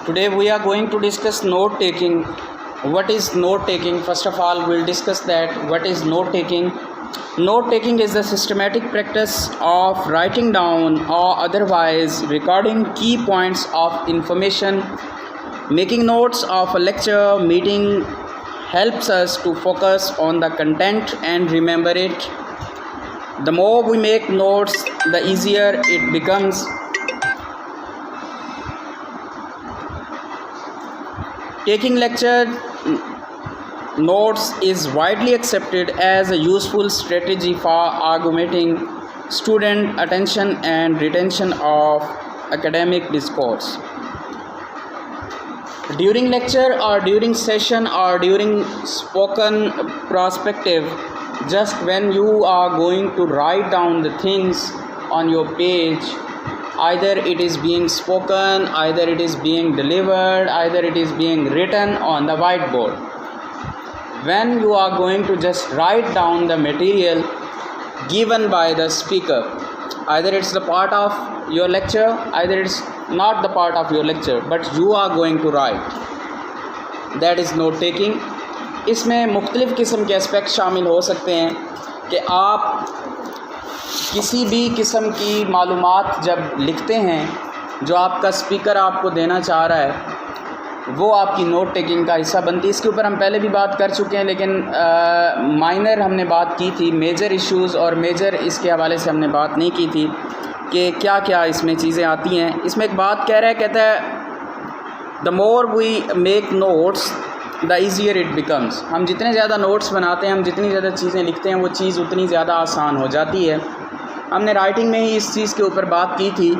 Today we are going to discuss note taking. What is note taking? First of all, we'll discuss that. What is note taking? Note taking is the systematic practice of writing down or otherwise recording key points of information. Making notes of a lecture meeting helps us to focus on the content and remember it. The more we make notes, the easier it becomes. Taking lecture notes is widely accepted as a useful strategy for augmenting student attention and retention of academic discourse. During lecture or during session or during spoken perspective, just when you are going to write down the things on your page, either it is being spoken, either it is being delivered, either it is being written on the whiteboard. When you are going to just write down the material given by the speaker, either it's the part of your lecture, either it's not the part of your lecture, but you are going to write. That is note taking. इसमें मुख्तलिफ़ किस्म के aspect शामिल हो सकते हैं कि आप किसी भी किस्म की मालूमात जब लिखते हैं जो आपका स्पीकर आपको देना चाह रहा है, वो आपकी नोट टेकिंग का हिस्सा बनती है। इसके ऊपर हम पहले भी बात कर चुके हैं, लेकिन माइनर हमने बात की थी, मेजर इश्यूज़ और मेजर इसके हवाले से हमने बात नहीं की थी कि क्या क्या इसमें चीज़ें आती हैं। इसमें एक बात कह रहा है, कहता है the more we make notes the easier it becomes. हम जितने ज़्यादा नोट्स बनाते हैं, हम जितनी ज़्यादा चीज़ें लिखते हैं, वो चीज़ उतनी ज़्यादा आसान हो जाती है। हमने राइटिंग में ही इस चीज़ के ऊपर बात की थी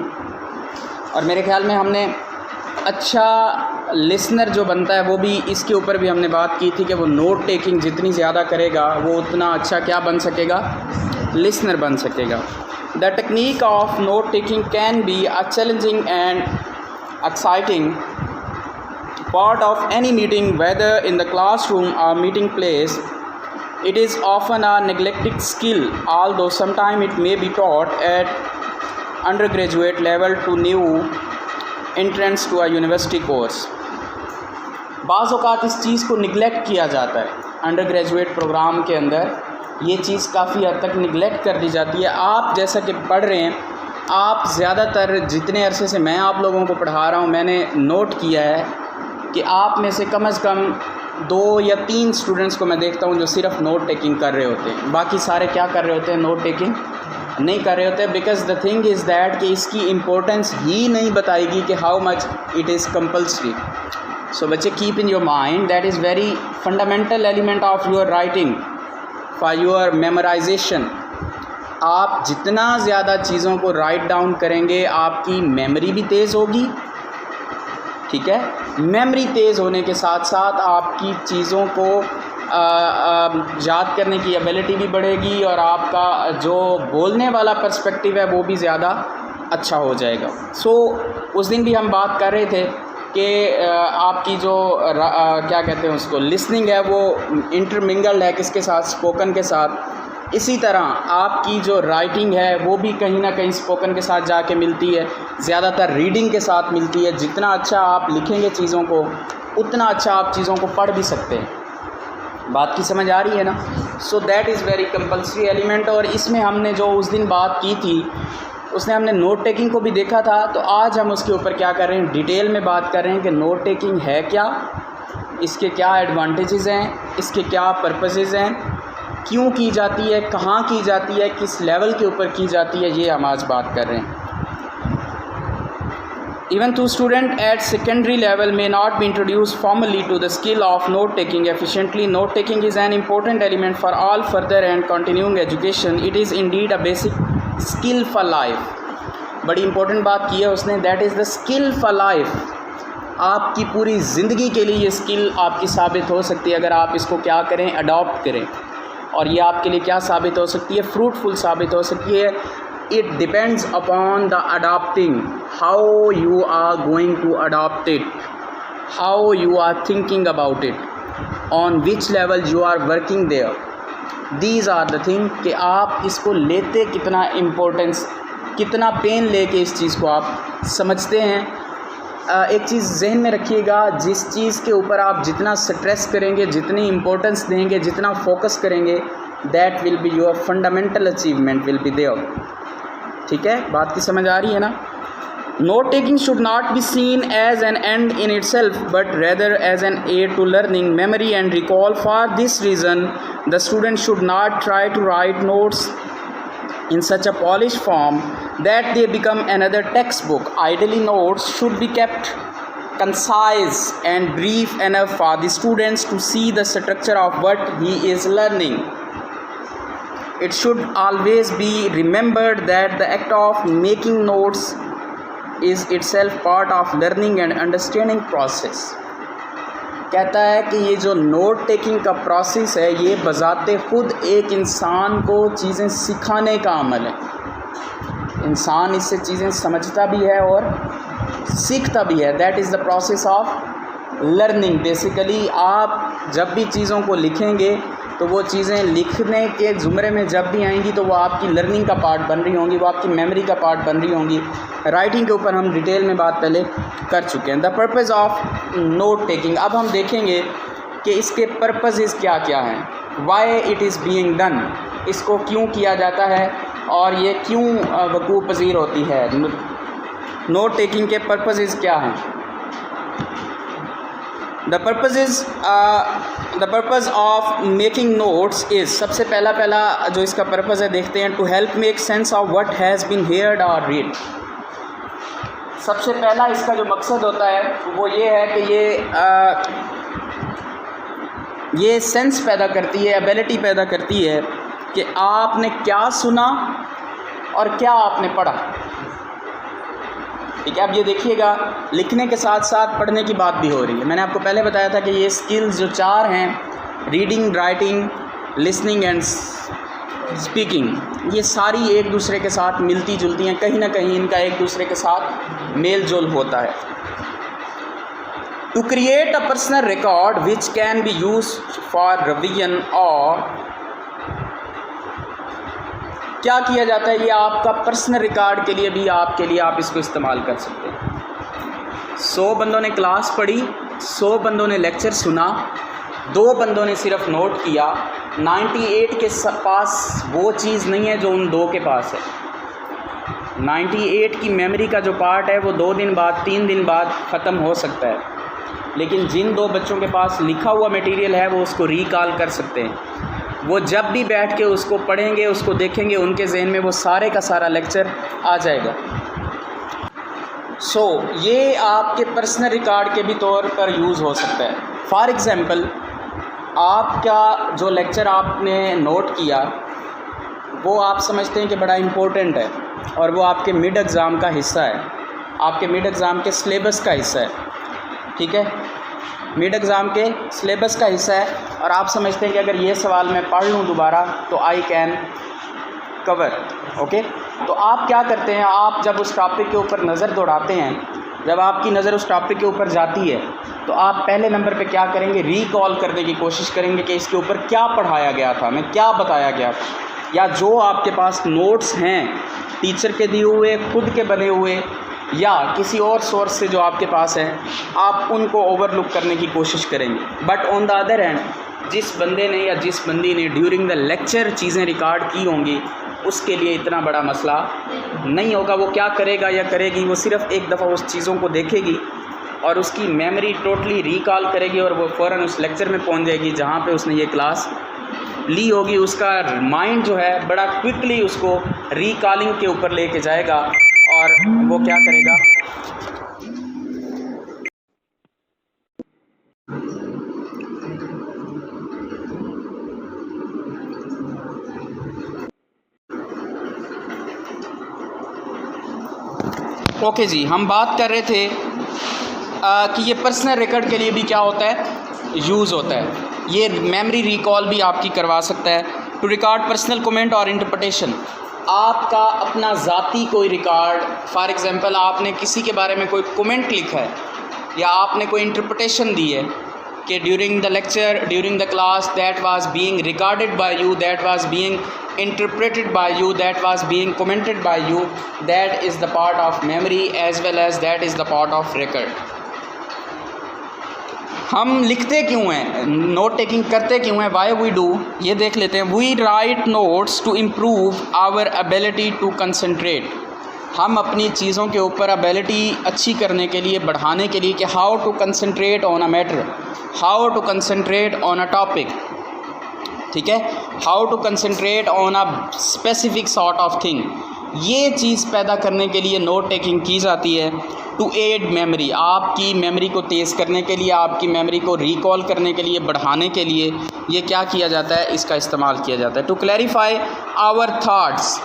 और मेरे ख़्याल में हमने अच्छा लिसनर जो बनता है वो भी इसके ऊपर भी हमने बात की थी कि वो नोट टेकिंग जितनी ज़्यादा करेगा वो उतना अच्छा क्या बन सकेगा, लिसनर बन सकेगा। The technique of note taking can be a challenging and exciting part of any meeting, whether in the classroom or meeting place. It is often a neglected skill, although sometimes it may be taught at undergraduate level to new entrants to a university course. बाज़ औक़ात इस चीज़ को neglect किया जाता है। Under programme के अंदर ये चीज़ काफ़ी हद तक निगलेक्ट कर दी जाती है। आप जैसा कि पढ़ रहे हैं, आप ज़्यादातर जितने अरसे से मैं आप लोगों को पढ़ा रहा हूँ, मैंने नोट किया है कि आप में से कम 2 या 3 स्टूडेंट्स को मैं देखता हूँ जो सिर्फ नोट टेकिंग कर रहे होते हैं। बाकी सारे क्या कर रहे होते हैं, नोट टेकिंग नहीं कर रहे होते हैं। Because the thing is that कि इसकी इम्पोर्टेंस ही नहीं बताएगी कि how much it is compulsory. So बच्चे, keep in your mind that is very fundamental element of your writing for your memorisation. आप जितना ज़्यादा चीज़ों को राइट डाउन करेंगे, आपकी मेमोरी भी तेज़ होगी। ठीक है, मेमोरी तेज़ होने के साथ साथ आपकी चीज़ों को याद करने की एबिलिटी भी बढ़ेगी और आपका जो बोलने वाला पर्सपेक्टिव है वो भी ज़्यादा अच्छा हो जाएगा। सो उस दिन भी हम बात कर रहे थे कि आपकी जो क्या कहते हैं उसको, लिसनिंग है वो इंटरमिंगल्ड है किसके साथ, स्पोकन के साथ। इसी तरह आपकी जो राइटिंग है वो भी कहीं ना कहीं स्पोकन के साथ जाके मिलती है, ज़्यादातर रीडिंग के साथ मिलती है। जितना अच्छा आप लिखेंगे चीज़ों को, उतना अच्छा आप चीज़ों को पढ़ भी सकते हैं। बात की समझ आ रही है ना? So that is very compulsory element. और इसमें हमने जो उस दिन बात की थी, उसने हमने नोट टेकिंग को भी देखा था। तो आज हम उसके ऊपर क्या कर रहे हैं, डिटेल में बात कर रहे हैं कि नोट टेकिंग है क्या, इसके क्या एडवांटेजेस हैं, इसके क्या पर्पसेस हैं, क्यों की जाती है, कहाँ की जाती है, किस लेवल के ऊपर की जाती है, ये हम आज बात कर रहे हैं। Even though student at secondary level may not be introduced formally to the skill of note taking efficiently, note taking is an important element for all further and continuing education. It is indeed a basic skill for life. बड़ी important बात की है उसने, that is the skill for life. आपकी पूरी ज़िंदगी के लिए ये स्किल आपकी साबित हो सकती है अगर आप इसको क्या करें, अडॉप्ट करें। और ये आपके लिए क्या साबित हो सकती है, फ्रूटफुल साबित हो सकती है। It depends upon the adopting, how you are going to adopt it, how you are thinking about it, on which level you are working there. These are the thing कि आप इसको लेते कितना इम्पोर्टेंस, कितना पेन लेके इस चीज़ को आप समझते हैं। एक चीज़ जहन में रखिएगा, जिस चीज़ के ऊपर आप जितना स्ट्रेस करेंगे, जितनी इम्पोर्टेंस देंगे, जितना फोकस करेंगे, that will be your fundamental achievement will be there. ठीक है, बात की समझ आ रही है ना? Note taking should not be seen as an end in itself, but rather as an aid to learning, memory and recall. For this reason, the student should not try to write notes in such a polished form that they become another textbook. Ideally, notes should be kept concise and brief enough for the students to see the structure of what he is learning. It should always be remembered that the act of making notes is itself part of learning and understanding process. कहता है कि ये जो note taking का process है, ये बजाते खुद एक इंसान को चीज़ें सिखाने का अमल है। इंसान इससे चीज़ें समझता भी है और सीखता भी है। That is the process of learning. Basically आप जब भी चीज़ों को लिखेंगे तो वो चीज़ें लिखने के ज़ुमरे में जब भी आएंगी तो वो आपकी लर्निंग का पार्ट बन रही होंगी, वो आपकी मेमोरी का पार्ट बन रही होंगी। राइटिंग के ऊपर हम डिटेल में बात पहले कर चुके हैं। The purpose of note taking, अब हम देखेंगे कि इसके पर्पज़ क्या क्या हैं। Why it is being done, इसको क्यों किया जाता है और ये क्यों वकूअ पज़ीर होती है। नोट टेकिंग के पर्पज़ क्या हैं? The purpose of making notes is, सबसे पहला जो इसका पर्पज़ है देखते हैं, to help make sense of what has been heard और रीड। सबसे पहला इसका जो मकसद होता है वो ये है कि ये सेंस पैदा करती है, एबिलिटी पैदा करती है कि आपने क्या सुना और क्या आपने पढ़ा। ठीक है, अब ये देखिएगा, लिखने के साथ साथ पढ़ने की बात भी हो रही है। मैंने आपको पहले बताया था कि ये स्किल्स जो 4 हैं, reading, writing, listening and speaking, ये सारी एक दूसरे के साथ मिलती जुलती हैं, कहीं ना कहीं इनका एक दूसरे के साथ मेल जोल होता है। To create a personal record which can be use for revision, और क्या किया जाता है, ये आपका पर्सनल रिकॉर्ड के लिए भी आप इसको इस्तेमाल कर सकते हैं। 100 बंदों ने क्लास पढ़ी, 100 बंदों ने लेक्चर सुना, 2 बंदों ने सिर्फ नोट किया। 98 के पास वो चीज़ नहीं है जो उन 2 के पास है। 98 की मेमोरी का जो पार्ट है वो 2 दिन बाद, 3 दिन बाद ख़त्म हो सकता है, लेकिन जिन 2 बच्चों के पास लिखा हुआ मटेरियल है वो उसको रिकॉल कर सकते हैं। वो जब भी बैठ के उसको पढ़ेंगे, उसको देखेंगे, उनके जहन में वो सारे का सारा लेक्चर आ जाएगा। ये आपके पर्सनल रिकॉर्ड के भी तौर पर यूज़ हो सकता है। फॉर एग्ज़ाम्पल, आपका जो लेक्चर आपने नोट किया वो आप समझते हैं कि बड़ा इम्पोर्टेंट है और वो आपके मिड एग्ज़ाम का हिस्सा है, आपके मिड एग्ज़ाम के सिलेबस का हिस्सा है। ठीक है, मिड एग्ज़ाम के सिलेबस का हिस्सा है और आप समझते हैं कि अगर ये सवाल मैं पढ़ लूँ दोबारा तो आई कैन कवर। ओके, तो आप क्या करते हैं, आप जब उस टॉपिक के ऊपर नज़र दौड़ाते हैं, जब आपकी नज़र उस टॉपिक के ऊपर जाती है तो आप पहले नंबर पे क्या करेंगे, रिकॉल करने की कोशिश करेंगे कि इसके ऊपर क्या पढ़ाया गया था, मैं क्या बताया गया था, या जो आपके पास नोट्स हैं टीचर के दिए हुए, खुद के बने हुए, या किसी और सोर्स से जो आपके पास है, आप उनको ओवरलुक करने की कोशिश करेंगे। But on the other hand, जिस बंदे ने या जिस बंदी ने ड्यूरिंग द लेक्चर चीज़ें रिकॉर्ड की होंगी, उसके लिए इतना बड़ा मसला नहीं होगा। वो क्या करेगा या करेगी, वो सिर्फ़ एक दफ़ा उस चीज़ों को देखेगी और उसकी मेमोरी टोटली रिकॉल करेगी और वो फ़ौरन उस लेक्चर में पहुंच जाएगी जहाँ पे उसने ये क्लास ली होगी। उसका माइंड जो है बड़ा क्विकली उसको रिकॉलिंग के ऊपर लेके जाएगा और वो क्या करेगा, ओके जी, हम बात कर रहे थे कि ये पर्सनल रिकॉर्ड के लिए भी क्या होता है, यूज़ होता है। ये मेमोरी रिकॉल भी आपकी करवा सकता है। टू रिकॉर्ड पर्सनल कमेंट और इंटरप्रिटेशन, आपका अपना ज़ाती कोई रिकॉर्ड, फॉर एग्ज़ाम्पल आपने किसी के बारे में कोई कमेंट लिखा है या आपने कोई इंटरप्रिटेशन दी है कि during the lecture, during the class, that was being recorded by you, that was being interpreted by you, that was being commented by you, that is the part of memory as well as that is the part of record. हम लिखते क्यों हैं, note taking करते क्यों हैं, why we do, ये देख लेते हैं. We write notes to improve our ability to concentrate. हम अपनी चीज़ों के ऊपर एबिलिटी अच्छी करने के लिए, बढ़ाने के लिए, कि how to concentrate on a matter, how to concentrate on a topic, ठीक है, how to concentrate on a specific sort of thing. ये चीज़ पैदा करने के लिए नोट टेकिंग की जाती है. टू एड मेमोरी, आपकी मेमोरी को तेज़ करने के लिए, आपकी मेमोरी को रिकॉल करने के लिए, बढ़ाने के लिए ये क्या किया जाता है, इसका इस्तेमाल किया जाता है. टू क्लैरिफाई आवर थाट्स,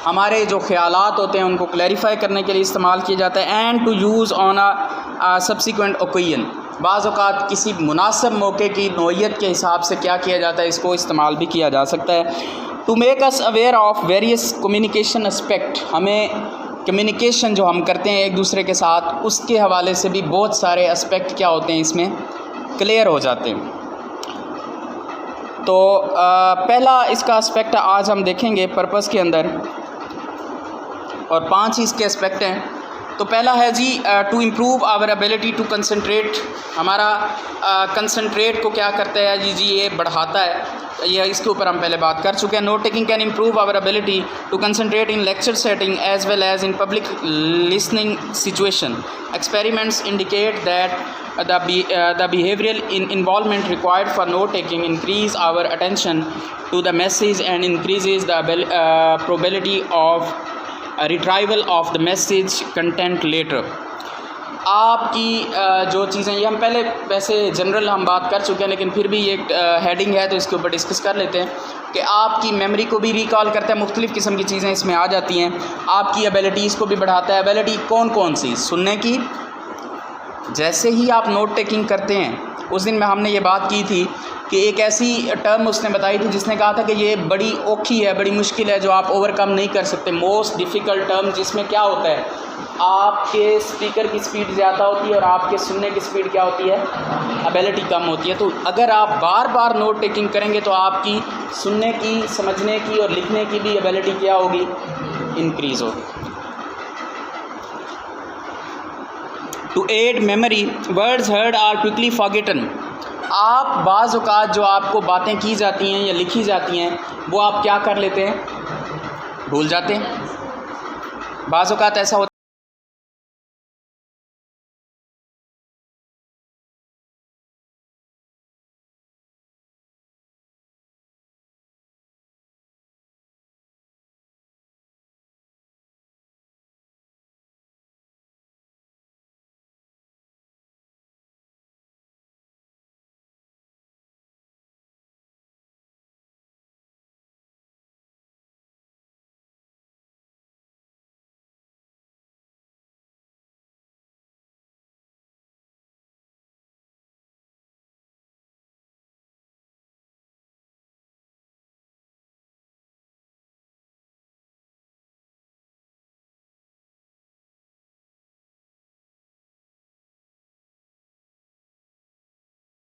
हमारे जो ख्यालात होते हैं उनको क्लैरिफाई करने के लिए इस्तेमाल किया जाता है. And to use on a subsequent occasion, बाज़ औक़ात किसी मुनासिब मौके की नौइयत के हिसाब से क्या किया जाता है, इसको इस्तेमाल भी किया जा सकता है. To make us aware of various communication aspect, हमें कम्युनिकेशन जो हम करते हैं एक दूसरे के साथ, उसके हवाले से भी बहुत सारे एस्पेक्ट क्या होते हैं इसमें क्लियर हो जाते हैं. तो पहला इसका एस्पेक्ट आज हम देखेंगे पर्पस के अंदर, और 5 इसके एस्पेक्ट हैं. तो पहला है जी to improve our ability to concentrate. हमारा कंसनट्रेट को क्या करता है जी ये बढ़ाता है. ये इसके ऊपर हम पहले बात कर चुके हैं. Note taking can improve our ability to concentrate in lecture setting as well as in public listening situation. Experiments indicate that the behavioral involvement required for note taking increase our attention to the message and increases the probability of retrieval of the message content later. आपकी जो चीज़ें, ये हम पहले वैसे general हम बात कर चुके हैं, लेकिन फिर भी ये हेडिंग है तो इसके ऊपर डिस्कस कर लेते हैं कि आपकी मेमोरी को भी रिकॉल करता है, मुख्तलिफ़ किस्म की चीज़ें इसमें आ जाती हैं. आपकी एबिलिटीज़ को भी बढ़ाता है. एबिलिटी कौन कौन सी? सुनने की. जैसे ही आप नोट टेकिंग करते हैं, उस दिन में हमने ये बात की थी कि एक ऐसी टर्म उसने बताई थी जिसने कहा था कि ये बड़ी औखी है, बड़ी मुश्किल है, जो आप ओवरकम नहीं कर सकते. मोस्ट डिफ़िकल्ट टर्म, जिसमें क्या होता है, आपके स्पीकर की स्पीड ज़्यादा होती है और आपके सुनने की स्पीड क्या होती है, एबिलिटी कम होती है. तो अगर आप बार बार नोट टेकिंग करेंगे तो आपकी सुनने की, समझने की और लिखने की भी एबिलिटी क्या होगी, इंक्रीज़ होगी. To aid memory, words heard are quickly forgotten. आप बाज़ औक़ात जो आपको बातें की जाती हैं या लिखी जाती हैं वो आप क्या कर लेते हैं, भूल जाते हैं. बाज़ औक़ात ऐसा होता है